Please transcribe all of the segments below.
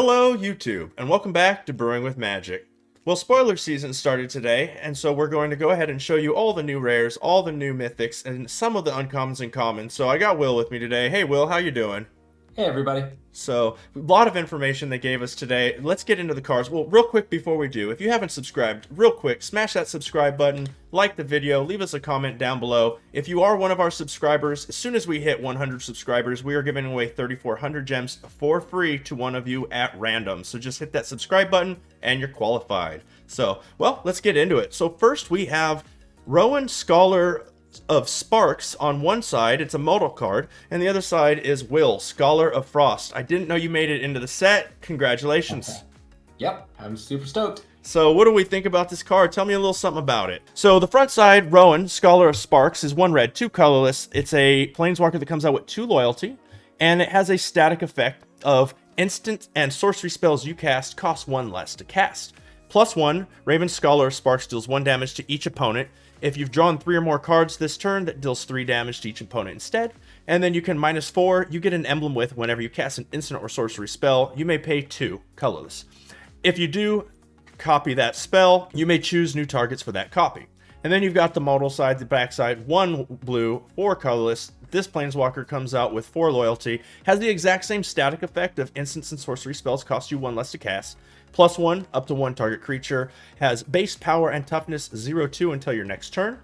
Hello YouTube, and welcome back to Brewing with Magic. Well, spoiler season started today, and so we're going to go ahead and show you all the new rares, all the new mythics, and some of the uncommons and commons. So I got Will with me today. Hey Will, how you doing? Hey everybody. So, a lot of information they gave us today. Let's get into the cards. Well, real quick before we do, if you haven't subscribed, real quick, smash that subscribe button, like the video, leave us a comment down below. If you are one of our subscribers, as soon as we hit 100 subscribers, we are giving away 3,400 gems for free to one of you at random. So just hit that subscribe button and you're qualified. So, well, let's get into it. So first we have Rowan Scholar of Sparks on one side. It's a modal card, and the other side is Will, Scholar of Frost. I didn't know you made it into the set. Congratulations. Okay. Yep, I'm super stoked. So what do we think about this card? Tell me a little something about it. So the front side, Rowan, Scholar of Sparks, is 1 red, 2 colorless. It's a planeswalker that comes out with 2 loyalty, and it has a static effect of instant and sorcery spells you cast cost 1 less to cast. +1, Raven Scholar of Sparks deals 1 damage to each opponent. If you've drawn 3 or more cards this turn, that deals 3 damage to each opponent instead. And then you can -4, you get an emblem with whenever you cast an instant or sorcery spell, you may pay 2, colorless. If you do copy that spell, you may choose new targets for that copy. And then you've got the modal side, the back side, 1 blue, 4 colorless. This planeswalker comes out with 4 loyalty, has the exact same static effect of instants and sorcery spells cost you 1 less to cast. +1 up to 1 target creature, has base power and toughness 0-2 until your next turn.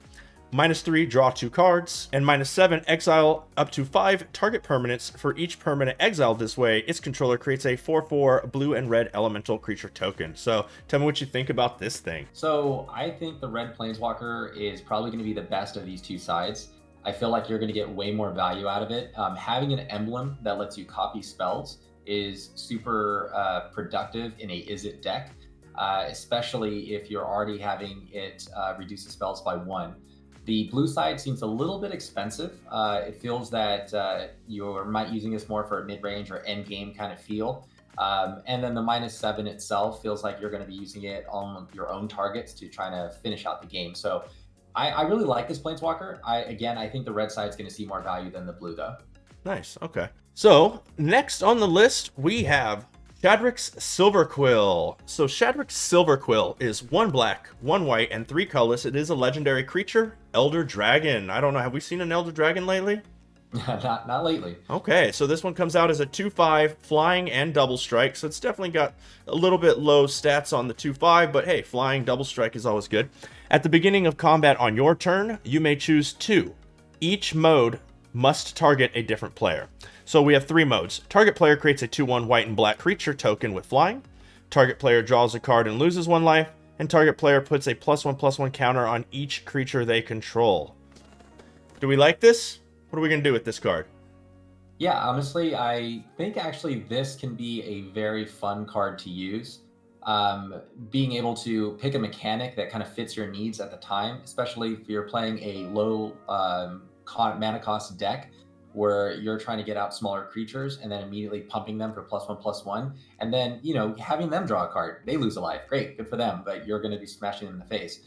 -3, draw 2 cards, and -7, exile up to 5 target permanents. For each permanent exiled this way, its controller creates a 4/4 blue and red elemental creature token. So tell me what you think about this thing. So I think the red planeswalker is probably going to be the best of these two sides. I feel like you're going to get way more value out of it. Having an emblem that lets you copy spells is super productive in a Is-It deck, especially if you're already having it reduce the spells by 1. The blue side seems a little bit expensive. It feels that you might using this more for a mid-range or end game kind of feel. And then the -7 itself feels like you're going to be using it on your own targets to try to finish out the game. So I really like this planeswalker. I think the red side is going to see more value than the blue though. Nice, okay. So, next on the list, we have Shadrick's Silverquill. So, Shadrick's Silverquill is 1 black, 1 white, and 3 colorless. It is a legendary creature, Elder Dragon. I don't know, have we seen an Elder Dragon lately? Not lately. Okay, so this one comes out as a 2/5 flying and double strike. So it's definitely got a little bit low stats on the 2/5, but hey, flying double strike is always good. At the beginning of combat on your turn, you may choose 2. Each mode must target a different player. So we have 3 modes. Target player creates a 2/1 white and black creature token with flying. Target player draws a card and loses 1 life. And target player puts a +1/+1 counter on each creature they control. Do we like this? What are we going to do with this card? Yeah, honestly, I think actually this can be a very fun card to use. Being able to pick a mechanic that kind of fits your needs at the time, especially if you're playing a low mana cost deck where you're trying to get out smaller creatures and then immediately pumping them for +1/+1, and then having them draw a card. They lose a life, great, good for them, but you're going to be smashing them in the face.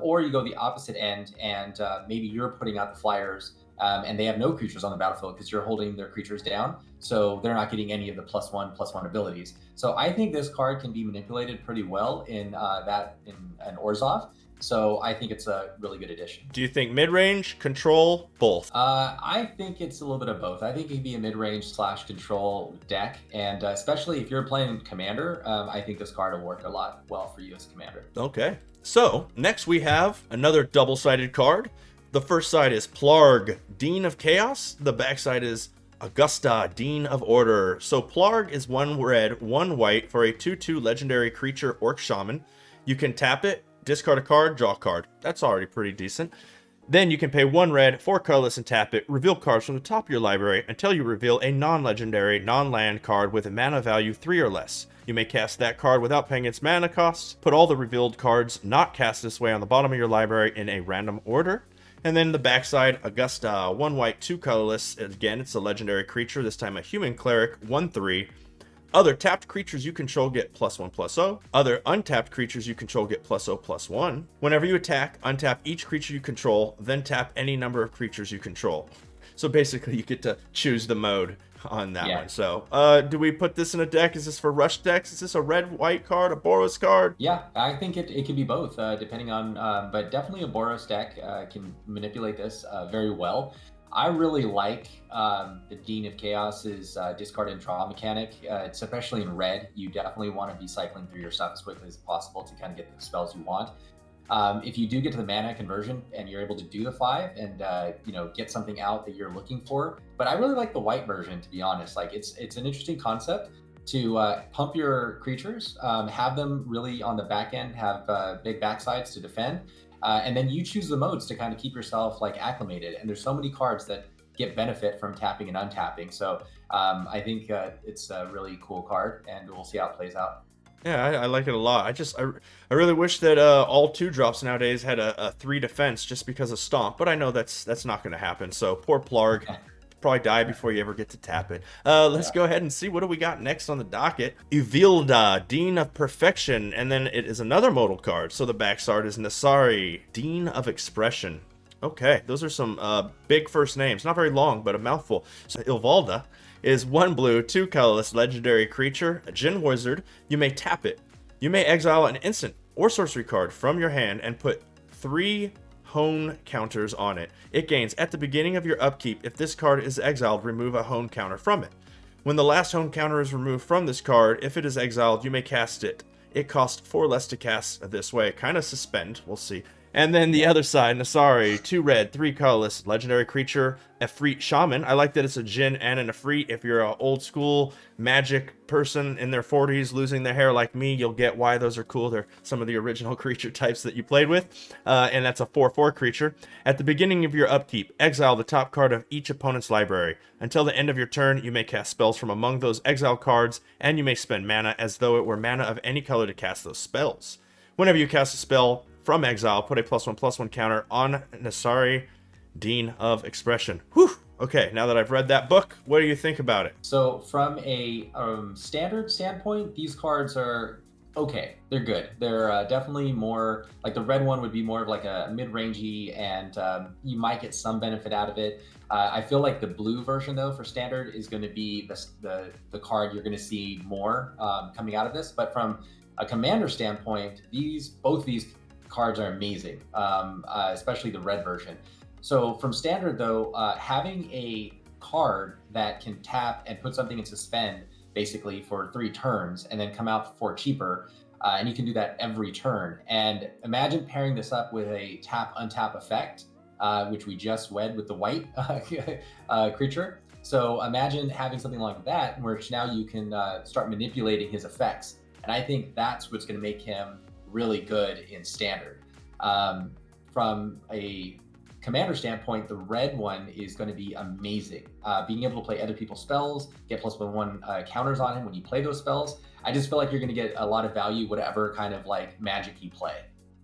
Or you go the opposite end and maybe you're putting out the flyers and they have no creatures on the battlefield because you're holding their creatures down, so they're not getting any of the +1/+1 abilities. So I think this card can be manipulated pretty well in an Orzhov. So I think it's a really good addition. Do you think mid-range, control, both? I think it's a little bit of both. I think it can be a mid-range / control deck, and especially if you're playing Commander, I think this card will work a lot well for you as a Commander. Okay. So, next we have another double-sided card. The first side is Plarg, Dean of Chaos. The back side is Augusta, Dean of Order. So Plarg is 1 red, 1 white for a 2/2 legendary creature Orc Shaman. You can tap it, discard a card, draw a card. That's already pretty decent. Then you can pay 1 red, 4 colorless, and tap it. Reveal cards from the top of your library until you reveal a non-legendary, non-land card with a mana value 3 or less. You may cast that card without paying its mana costs. Put all the revealed cards not cast this way on the bottom of your library in a random order. And then the backside, Augusta, 1 white, 2 colorless. Again, it's a legendary creature, this time a human cleric, 1/3. Other tapped creatures you control get +1/+0. Other untapped creatures you control get +0/+1. Whenever you attack, untap each creature you control, then tap any number of creatures you control. So basically, you get to choose the mode on that Yeah. one. So, do we put this in a deck? Is this for rush decks? Is this a red-white card, a Boros card? Yeah, I think it could be both, depending on, but definitely a Boros deck can manipulate this very well. I really like the Dean of Chaos's discard and draw mechanic, especially in red. You definitely want to be cycling through your stuff as quickly as possible to kind of get the spells you want. If you do get to the mana conversion and you're able to do the 5 and get something out that you're looking for, but I really like the white version, to be honest. Like it's an interesting concept to pump your creatures, have them really on the back end, have big backsides to defend, and then you choose the modes to kind of keep yourself like acclimated. And there's so many cards that get benefit from tapping and untapping. So I think it's a really cool card, and we'll see how it plays out. Yeah, I like it a lot. I really wish that all 2-drops nowadays had a 3 defense just because of Stomp, but I know that's not going to happen. So poor Plarg, probably die before you ever get to tap it. Let's go ahead and see what do we got next on the docket. Evilda, Dean of Perfection, and then it is another modal card. So the backside is Nasari, Dean of Expression. Okay, those are some big first names. Not very long, but a mouthful. So Evilda is 1 blue, 2 colorless legendary creature, a Djinn wizard. You may tap it. You may exile an instant or sorcery card from your hand and put 3 hone counters on it. It gains at the beginning of your upkeep. If this card is exiled, remove a hone counter from it. When the last hone counter is removed from this card, if it is exiled, you may cast it. It costs 4 less to cast this way. Kind of suspend. We'll see. And then the other side, Nasari, 2 red, 3 colorless, legendary creature, Efreet Shaman. I like that it's a Djinn and an Efreet. If you're an old school magic person in their 40s losing their hair like me, you'll get why those are cool. They're some of the original creature types that you played with. And that's a 4/4 creature. At the beginning of your upkeep, exile the top card of each opponent's library. Until the end of your turn, you may cast spells from among those exiled cards, and you may spend mana as though it were mana of any color to cast those spells. Whenever you cast a spell from exile, put a +1/+1 counter on Nasari, Dean of Expression. Whew! Okay, now that I've read that book, what do you think about it? So from a standard standpoint, these cards are okay. They're good. They're definitely more, like the red one would be more of like a mid-rangey, and you might get some benefit out of it. I feel like the blue version though for standard is going to be the card you're going to see more coming out of this. But from a commander standpoint, both these cards are amazing, especially the red version. So from standard though, having a card that can tap and put something in suspend basically for 3 turns and then come out for cheaper, and you can do that every turn. And imagine pairing this up with a tap untap effect, which we just wed with the white creature. So imagine having something like that, which now you can start manipulating his effects. And I think that's what's going to make him really good in standard. From a commander standpoint, the red one is going to be amazing. Being able to play other people's spells, get +1/+1 counters on him when you play those spells. I just feel like you're going to get a lot of value, whatever kind of like magic you play.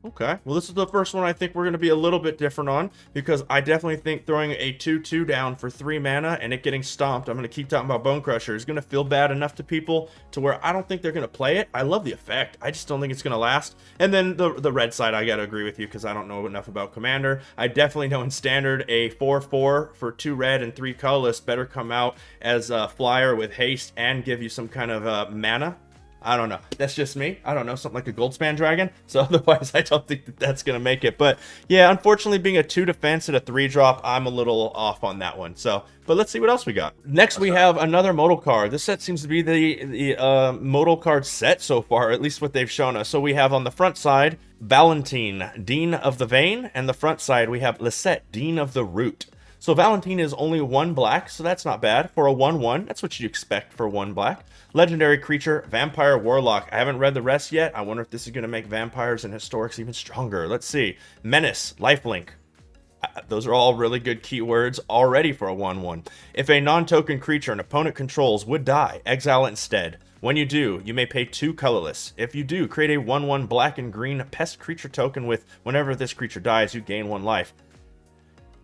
Okay, well this is the first one I think we're going to be a little bit different on, because I definitely think throwing a 2/2 down for 3 mana and it getting stomped, I'm going to keep talking about Bone Crusher, is going to feel bad enough to people to where I don't think they're going to play it. I love the effect, I just don't think it's going to last. And then the red side, I got to agree with you because I don't know enough about Commander. I definitely know in Standard a 4/4 for 2 red and 3 colorless better come out as a flyer with haste and give you some kind of mana. I don't know. That's just me. I don't know. Something like a Goldspan Dragon. So otherwise, I don't think that's going to make it. But yeah, unfortunately, being a 2 defense and a 3-drop, I'm a little off on that one. So, but let's see what else we got. Next, we have another modal card. This set seems to be the modal card set so far, at least what they've shown us. So we have on the front side, Valentine, Dean of the Vein. And the front side, we have Lisette, Dean of the Root. So Valentine is only 1 black, so that's not bad. For a 1/1, that's what you'd expect for 1 black. Legendary creature, Vampire Warlock. I haven't read the rest yet. I wonder if this is going to make vampires and historics even stronger. Let's see. Menace, Lifelink. Those are all really good keywords already for a 1/1. If a non-token creature an opponent controls would die, exile it instead. When you do, you may pay 2 colorless. If you do, create a 1/1 black and green pest creature token with whenever this creature dies, you gain 1 life.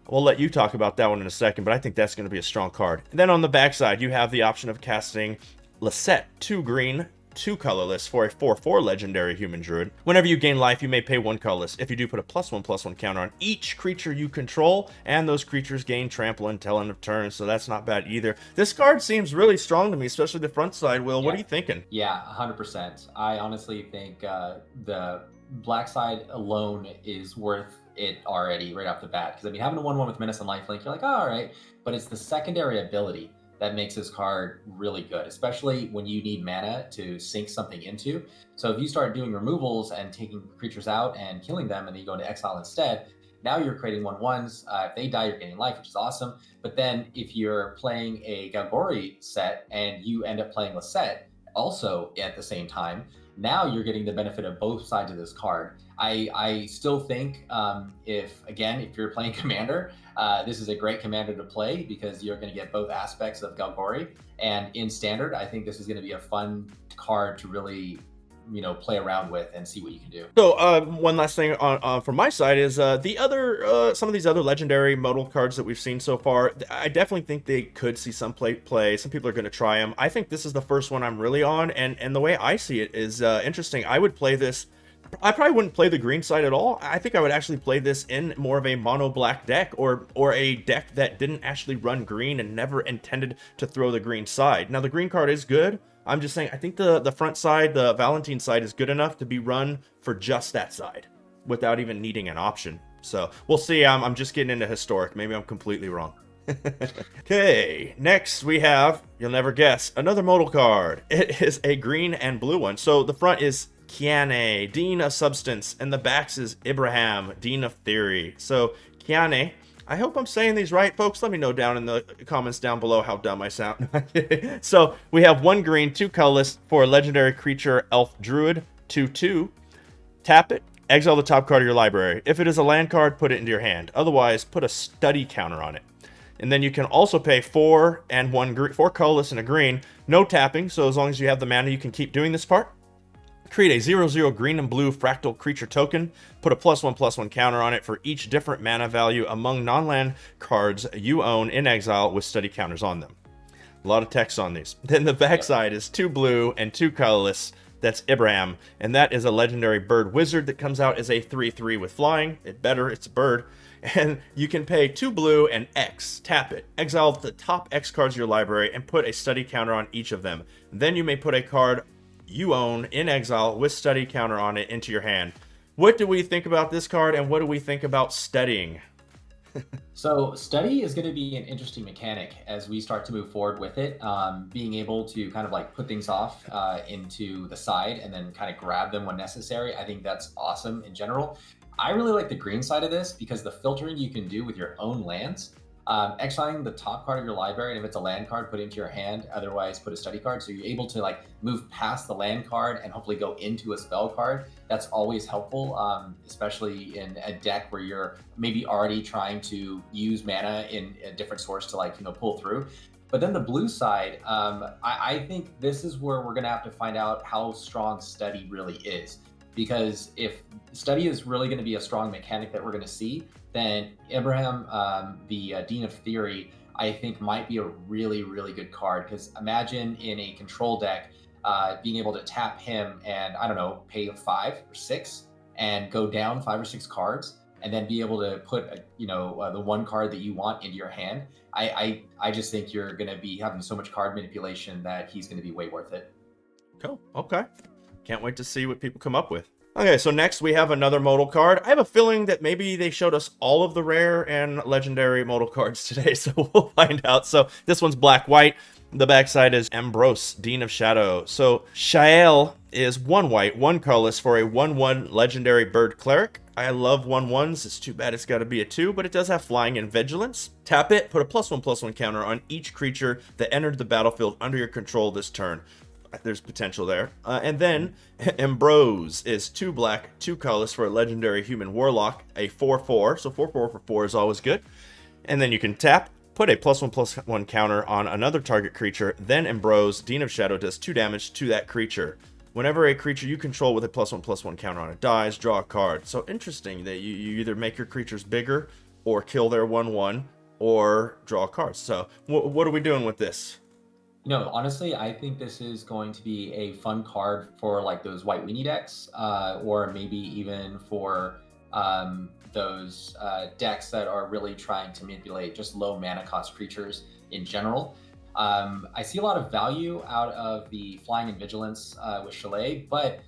We'll let you talk about that one in a second, but I think that's going to be a strong card. And then on the backside, you have the option of casting Lisette, 2 green, 2 colorless for a 4/4 legendary human druid. Whenever you gain life, you may pay 1 colorless. If you do, put a +1/+1 counter on each creature you control, and those creatures gain trample until end of turn, so that's not bad either. This card seems really strong to me, especially the front side. Will, what are you thinking? Yeah, 100%. I honestly think the black side alone is worth it already right off the bat. Because I mean, having a 1/1 with Menace and Lifelink, you're like, oh, all right. But it's the secondary ability that makes this card really good, especially when you need mana to sink something into. So if you start doing removals and taking creatures out and killing them, and then you go into exile instead, now you're creating 1/1s. If they die, you're gaining life, which is awesome. But then if you're playing a Galgori set and you end up playing Lisette also at the same time, now you're getting the benefit of both sides of this card. I still think if you're playing Commander, this is a great Commander to play because you're going to get both aspects of Galgori. And in Standard, I think this is going to be a fun card to really play around with and see what you can do. So one last thing from my side is the other some of these other legendary modal cards that we've seen so far. I definitely think they could see some play. Some people are going to try them. I think this is the first one I'm really on, and the way I see it is interesting. I would play this. I probably wouldn't play the green side at all. I think I would actually play this in more of a mono black deck, or a deck that didn't actually run green and never intended to throw the green side. Now the green card is good. I'm just saying, I think the front side, the Valentine side, is good enough to be run for just that side without even needing an option. So we'll see. I'm just getting into historic. Maybe I'm completely wrong. Okay, next we have, you'll never guess, another modal card. It is a green and blue one. So the front is Kiane, Dean of Substance, and the backs is Ibrahim, Dean of Theory. So Kiane, I hope I'm saying these right, folks. Let me know down in the comments down below how dumb I sound. So we have 1 green, 2 colorless for a legendary creature, Elf Druid, 2/2. Tap it, exile the top card of your library. If it is a land card, put it into your hand. Otherwise, put a study counter on it. And then you can also pay 4 and 1 4 colorless and a green. No tapping, so as long as you have the mana, you can keep doing this part. Create a 0/0 green and blue fractal creature token. Put a +1/+1 counter on it for each different mana value among non-land cards you own in exile with study counters on them. A lot of text on these. Then the backside is 2 blue and 2 colorless. That's Ibrahim, and that is a legendary bird wizard that comes out as a 3/3 with flying. It's a bird. And you can pay 2 blue and X, tap it, exile the top X cards of your library, and put a study counter on each of them. Then you may put a card you own in exile with study counter on it into your hand. What do we think about this card, and what do we think about studying? So study is going to be an interesting mechanic as we start to move forward with it. Being able to kind of like put things off into the side and then kind of grab them when necessary. I think that's awesome in general. I really like the green side of this because the filtering you can do with your own lands. Exiling the top card of your library, and if it's a land card, put it into your hand. Otherwise, put a study card. So you're able to like move past the land card and hopefully go into a spell card. That's always helpful, especially in a deck where you're maybe already trying to use mana in a different source to like pull through. But then the blue side, I think this is where we're gonna have to find out how strong study really is. Because if study is really going to be a strong mechanic that we're going to see, then Ibrahim, the Dean of Theory, I think might be a really, really good card. Because imagine in a control deck, being able to tap him and, I don't know, pay 5 or 6 and go down 5 or 6 cards, and then be able to put, the one card that you want into your hand. I just think you're going to be having so much card manipulation that he's going to be way worth it. Cool. Okay. Can't wait to see what people come up with. Okay, so next we have another modal card. I have a feeling that maybe they showed us all of the rare and legendary modal cards today, so we'll find out. So this one's black-white. The backside is Ambrose, Dean of Shadow. So Shael is 1 white, 1 colorless for a 1/1 legendary bird cleric. I love 1/1s. It's too bad it's got to be a 2, but it does have flying and vigilance. Tap it, put a +1/+1 counter on each creature that entered the battlefield under your control this turn. There's potential there. And then Ambrose is 2 black, 2 colorless for a legendary human warlock, a 4/4. So 4/4 for 4 is always good. And then you can tap, put a +1/+1 counter on another target creature. Then Ambrose, Dean of Shadow, does 2 damage to that creature. Whenever a creature you control with a +1/+1 counter on it dies, draw a card. So interesting that you either make your creatures bigger or kill their 1/1 or draw cards. So what are we doing with this? Honestly, I think this is going to be a fun card for like those white weenie decks, or maybe even for those decks that are really trying to manipulate just low mana cost creatures in general. I see a lot of value out of the flying and vigilance with Chalet, but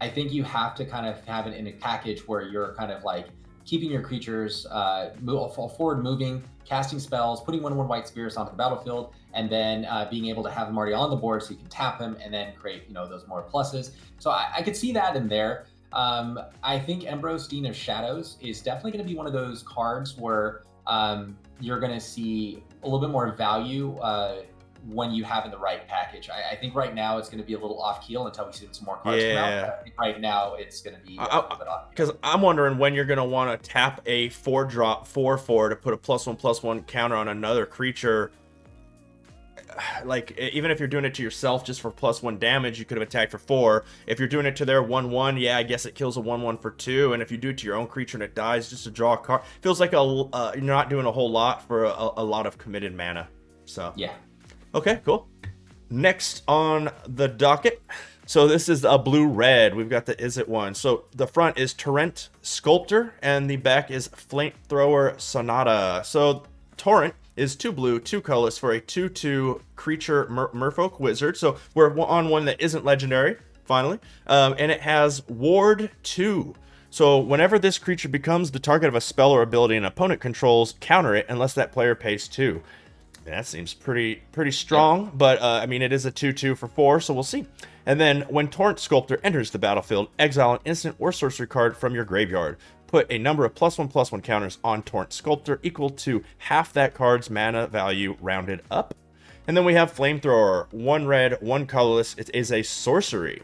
I think you have to kind of have it in a package where you're kind of like keeping your creatures forward moving, casting spells, putting 1/1 white spirits onto the battlefield, and then being able to have them already on the board so you can tap them and then create those more pluses. So I could see that in there. I think Ambrose, Dean of Shadows is definitely going to be one of those cards where you're going to see a little bit more value when you have in the right package. I think right now it's going to be a little off keel until we see some more cards come out. But I think right now it's going to be a little bit off keel. Because I'm wondering when you're going to want to tap a 4-drop 4/4 to put a +1/+1 counter on another creature. Like, even if you're doing it to yourself just for +1 damage, you could have attacked for 4. If you're doing it to their 1/1, yeah, I guess it kills a 1/1 for 2. And if you do it to your own creature and it dies just to draw a card, feels like you're not doing a whole lot for a lot of committed mana. So yeah. Okay, cool. Next on the docket. So this is a blue-red. We've got the Izzet one. So the front is Torrent Sculptor, and the back is Flamethrower Sonata. So Torrent is 2 blue, 2 colorless for a 2/2 creature merfolk wizard. So we're on one that isn't legendary, finally. And it has Ward 2. So whenever this creature becomes the target of a spell or ability an opponent controls, counter it unless that player pays 2. That seems pretty strong, but I mean, it is a 2/2 for 4, so we'll see. And then when Torrent Sculptor enters the battlefield, exile an instant or sorcery card from your graveyard. Put a number of +1/+1 counters on Torrent Sculptor equal to half that card's mana value rounded up. And then we have Flamethrower, 1 red, 1 colorless. It is a sorcery.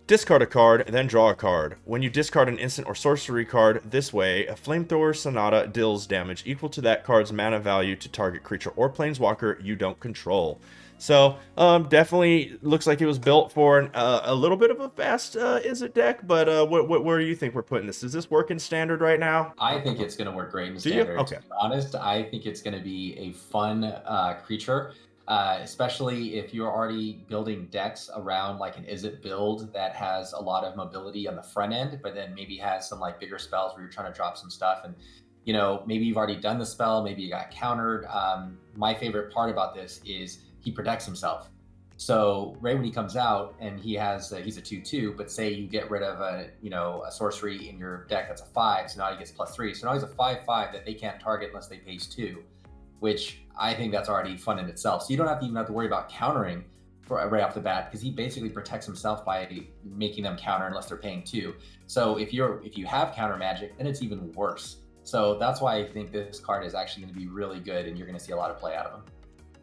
Discard a card, then draw a card. When you discard an instant or sorcery card this way, a Flamethrower Sonata deals damage equal to that card's mana value to target creature or planeswalker you don't control. So, definitely looks like it was built for a little bit of a fast Izzet deck, but where do you think we're putting this? Does this work in standard right now? I think it's going to work great in standard. Okay. To be honest, I think it's going to be a fun creature. Especially if you're already building decks around like an Izzet build that has a lot of mobility on the front end, but then maybe has some like bigger spells where you're trying to drop some stuff and maybe you've already done the spell, maybe you got countered. My favorite part about this is he protects himself. So right when he comes out and he's a 2/2, but say you get rid of a sorcery in your deck that's a 5, so now he gets +3. So now he's a 5/5 that they can't target unless they pays 2. Which I think that's already fun in itself. So you don't even have to worry about countering right off the bat because he basically protects himself by making them counter unless they're paying 2. So if you have counter magic, then it's even worse. So that's why I think this card is actually going to be really good, and you're going to see a lot of play out of him.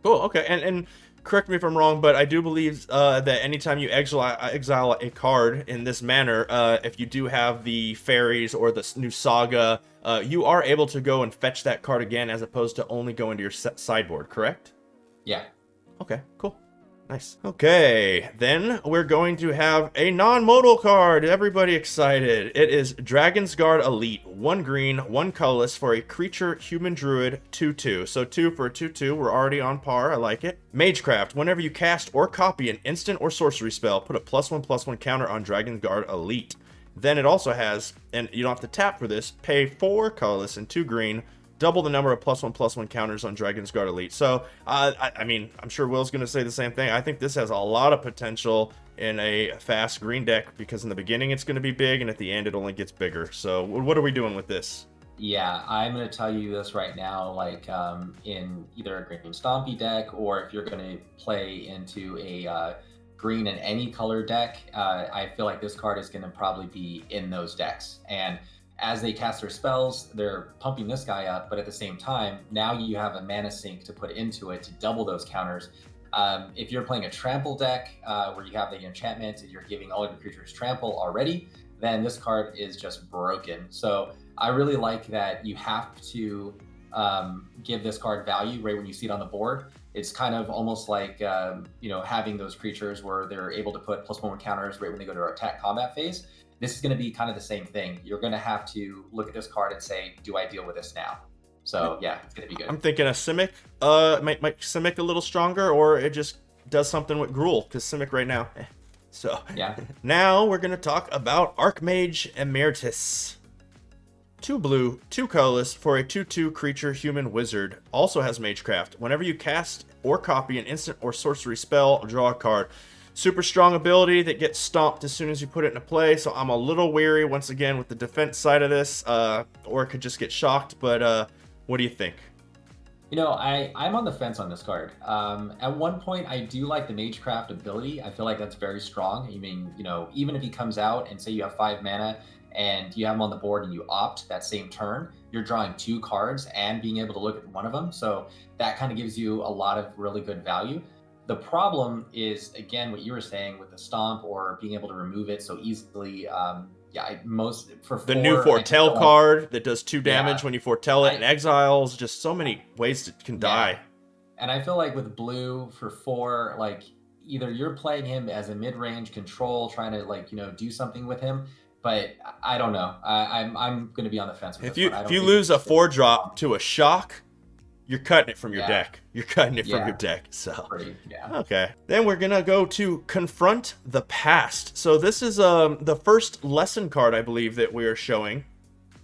Cool. Okay, and correct me if I'm wrong, but I do believe that anytime you exile a card in this manner, if you do have the fairies or the new saga, you are able to go and fetch that card again as opposed to only go into your sideboard, correct? Yeah. Okay, cool. Nice. Okay, then we're going to have a non-modal card. Everybody excited. It is Dragon's Guard Elite. 1 green, 1 colorless for a creature human druid 2/2. So 2 for a 2/2. We're already on par. I like it. Magecraft. Whenever you cast or copy an instant or sorcery spell, put a +1/+1 counter on Dragon's Guard Elite. Then it also has, and you don't have to tap for this, pay 4 colorless and 2 green, double the number of +1/+1 counters on Dragon's Guard Elite. So, I mean, I'm sure Will's going to say the same thing. I think this has a lot of potential in a fast green deck because in the beginning it's going to be big and at the end it only gets bigger. So, what are we doing with this? Yeah, I'm going to tell you this right now, like in either a green stompy deck or if you're going to play into a green in any color deck, I feel like this card is going to probably be in those decks. And as they cast their spells, they're pumping this guy up, but at the same time, now you have a mana sink to put into it to double those counters. If you're playing a trample deck where you have the enchantment and you're giving all of your creatures trample already, then this card is just broken. So I really like that you have to give this card value right when you see it on the board. It's kind of almost like having those creatures where they're able to put +1 counters right when they go to our attack combat phase. This is going to be kind of the same thing. You're going to have to look at this card and say, do I deal with this now? So yeah, it's going to be good. I'm thinking a Simic, make Simic a little stronger, or it just does something with Gruul, because Simic right now. So Yeah. now we're going to talk about Archmage Emeritus. 2 blue, 2 colorless for a 2/2 creature human wizard. Also has Magecraft. Whenever you cast or copy an instant or sorcery spell, draw a card. Super strong ability that gets stomped as soon as you put it into play, so I'm a little weary once again with the defense side of this, or it could just get shocked, but what do you think? You know, I'm on the fence on this card. At one point, I do like the Magecraft ability. I feel like that's very strong. I mean, you know, even if he comes out and say you have 5 mana and you have him on the board and you opt that same turn, you're drawing 2 cards and being able to look at one of them. So that kind of gives you a lot of really good value. The problem is, again, what you were saying with the stomp or being able to remove it so easily. Most for The 4, new foretell card that does 2 damage when you foretell it, and exiles, just so many ways it can die. And I feel like with blue for 4, like either you're playing him as a mid-range control, trying to like, you know, do something with him, but I don't know. I'm going to be on the fence with this one. If you lose a 4-drop to a shock, you're cutting it from your deck. You're cutting it from your deck. So okay. Then we're gonna go to Confront the Past. So this is the first lesson card, I believe, that we are showing.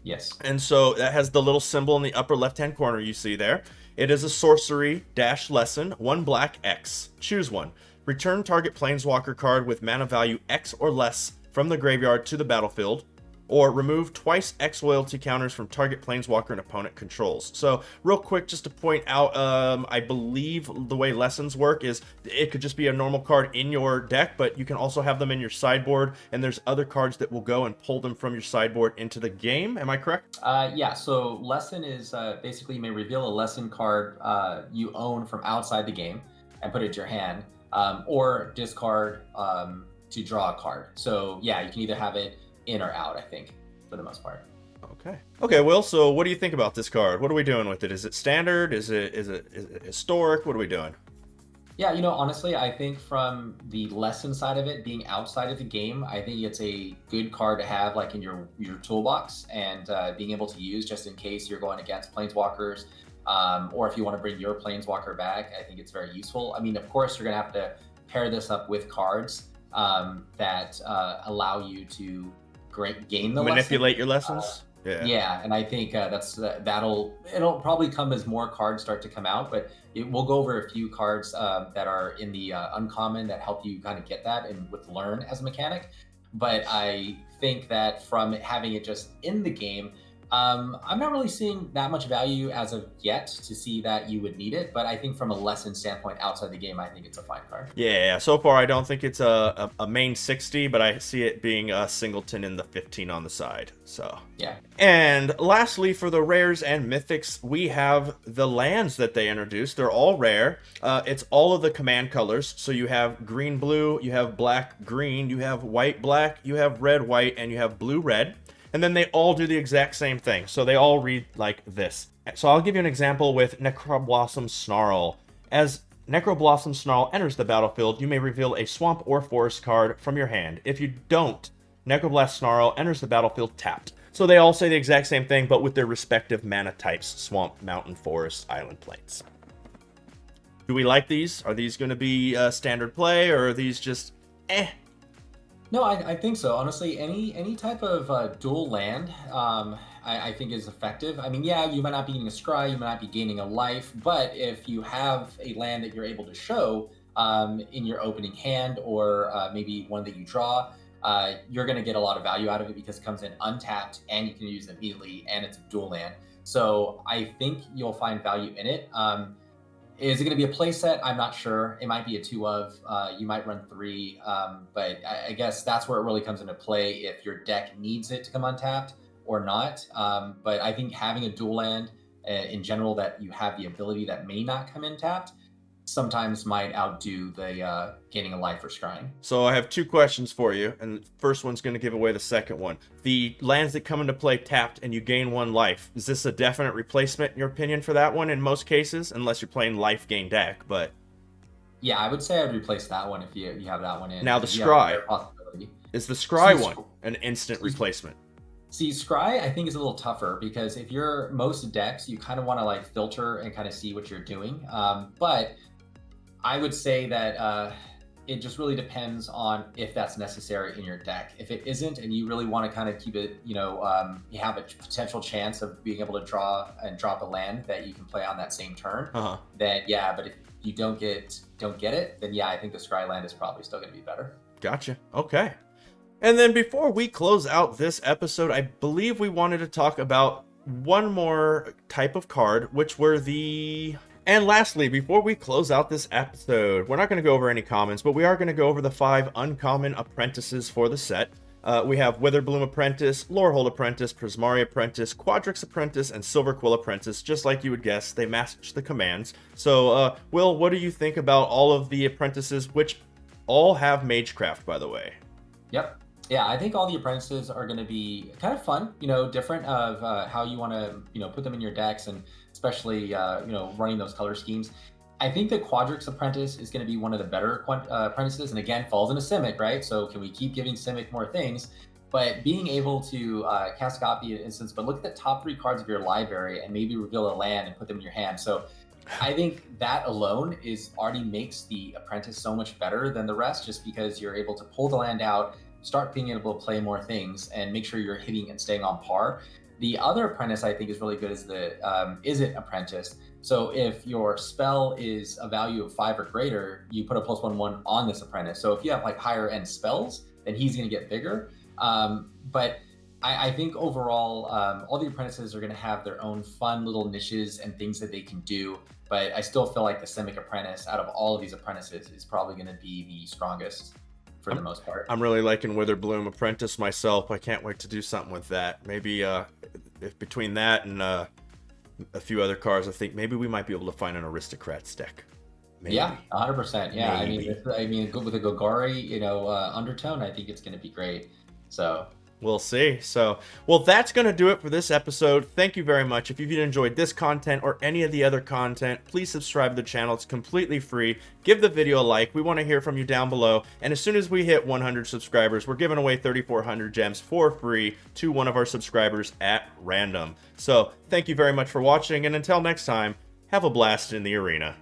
Yes. And so that has the little symbol in the upper left-hand corner you see there. It is a sorcery dash lesson, 1 black X. Choose one. Return target planeswalker card with mana value X or less from the graveyard to the battlefield, or remove twice X loyalty counters from target planeswalker and opponent controls. So real quick, just to point out, I believe the way lessons work is it could just be a normal card in your deck, but you can also have them in your sideboard, and there's other cards that will go and pull them from your sideboard into the game. Am I correct? Yeah, so lesson is basically you may reveal a lesson card you own from outside the game and put it to your hand, or discard to draw a card. So yeah, you can either have it in or out, I think, for the most part. Okay, Will, so what do you think about this card? What are we doing with it? Is it standard? Is it historic? What are we doing? Yeah, you know, honestly, I think from the lesson side of it, being outside of the game, I think it's a good card to have like in your toolbox and being able to use just in case you're going against planeswalkers, or if you want to bring your planeswalker back. I think it's very useful. I mean, of course, you're going to have to pair this up with cards that allow you to gain the manipulate your lessons. Yeah, and I think it'll probably come as more cards start to come out, but we'll go over a few cards that are in the uncommon that help you kind of get that and with learn as a mechanic. But I think that from having it just in the game, I'm not really seeing that much value as of yet to see that you would need it. But I think from a lesson standpoint outside the game, I think it's a fine card. Yeah, so far I don't think it's a main 60, but I see it being a singleton in the 15 on the side. So yeah. And lastly, for the rares and mythics, we have the lands that they introduced. They're all rare. It's all of the command colors. So you have green blue, you have black green, you have white black, you have red white, and you have blue red. And then they all do the exact same thing. So they all read like this. So I'll give you an example with Necroblossom Snarl. As Necroblossom Snarl enters the battlefield, you may reveal a swamp or forest card from your hand. If you don't, Necroblast Snarl enters the battlefield tapped. So they all say the exact same thing, but with their respective mana types: swamp, mountain, forest, island, plains. Do we like these? Are these going to be standard play, or are these just eh? No, I think so. Honestly, any type of dual land, I think is effective. I mean, yeah, you might not be getting a scry, you might not be gaining a life, but if you have a land that you're able to show in your opening hand, or maybe one that you draw, you're going to get a lot of value out of it because it comes in untapped and you can use it immediately, and it's a dual land. So I think you'll find value in it. Is it going to be a play set? I'm not sure. It might be a 2 of. You might run 3, but I guess that's where it really comes into play if your deck needs it to come untapped or not. But I think having a dual land in general that you have the ability that may not come in tapped sometimes might outdo the gaining a life or scrying. So I have 2 questions for you, and the first one's going to give away the second one. The lands that come into play tapped and you gain 1 life, is this a definite replacement in your opinion for that one in most cases, unless you're playing life gain deck? But yeah, I would say I'd replace that one if you have that one in. Now the scry. Is the scry one an instant replacement? See, scry I think is a little tougher because if you're most decks, you kind of want to like filter and kind of see what you're doing. But I would say that it just really depends on if that's necessary in your deck. If it isn't, and you really want to kind of keep it, you have a potential chance of being able to draw and drop a land that you can play on that same turn. Then yeah, but if you don't get it, then yeah, I think the Scry land is probably still going to be better. Gotcha. Okay. And then before we close out this episode, I believe we wanted to talk about one more type of card, which were the... And lastly, before we close out this episode, we're not going to go over any commons, but we are going to go over the 5 uncommon apprentices for the set. We have Witherbloom Apprentice, Lorehold Apprentice, Prismari Apprentice, Quadrix Apprentice, and Silverquill Apprentice. Just like you would guess, they match the commands. So, Will, what do you think about all of the apprentices, which all have Magecraft, by the way? Yep. Yeah, I think all the apprentices are going to be kind of fun, different of how you want to, put them in your decks, and especially, running those color schemes. I think the Quadrix Apprentice is going to be one of the better apprentices, and again, falls into Simic, right? So can we keep giving Simic more things? But being able to cast copy an instance, but look at the top 3 cards of your library and maybe reveal a land and put them in your hand. So I think that alone already makes the apprentice so much better than the rest, just because you're able to pull the land out, start being able to play more things, and make sure you're hitting and staying on par. The other apprentice I think is really good is the Is-It Apprentice. So if your spell is a value of 5 or greater, you put a +1/+1 on this apprentice. So if you have like higher end spells, then he's going to get bigger. But I think overall, all the apprentices are going to have their own fun little niches and things that they can do. But I still feel like the Simic Apprentice, out of all of these apprentices, is probably going to be the strongest for the most part. I'm really liking Witherbloom Apprentice myself. I can't wait to do something with that. Maybe if between that and a few other cards, I think maybe we might be able to find an Aristocrats deck. Maybe. Yeah, 100%. Yeah, Maybe. I mean, with a Golgari, undertone, I think it's going to be great. So we'll see. So, well, that's going to do it for this episode. Thank you very much. If you've enjoyed this content or any of the other content, please subscribe to the channel. It's completely free. Give the video a like. We want to hear from you down below. And as soon as we hit 100 subscribers, we're giving away 3,400 gems for free to one of our subscribers at random. So, thank you very much for watching. And until next time, have a blast in the arena.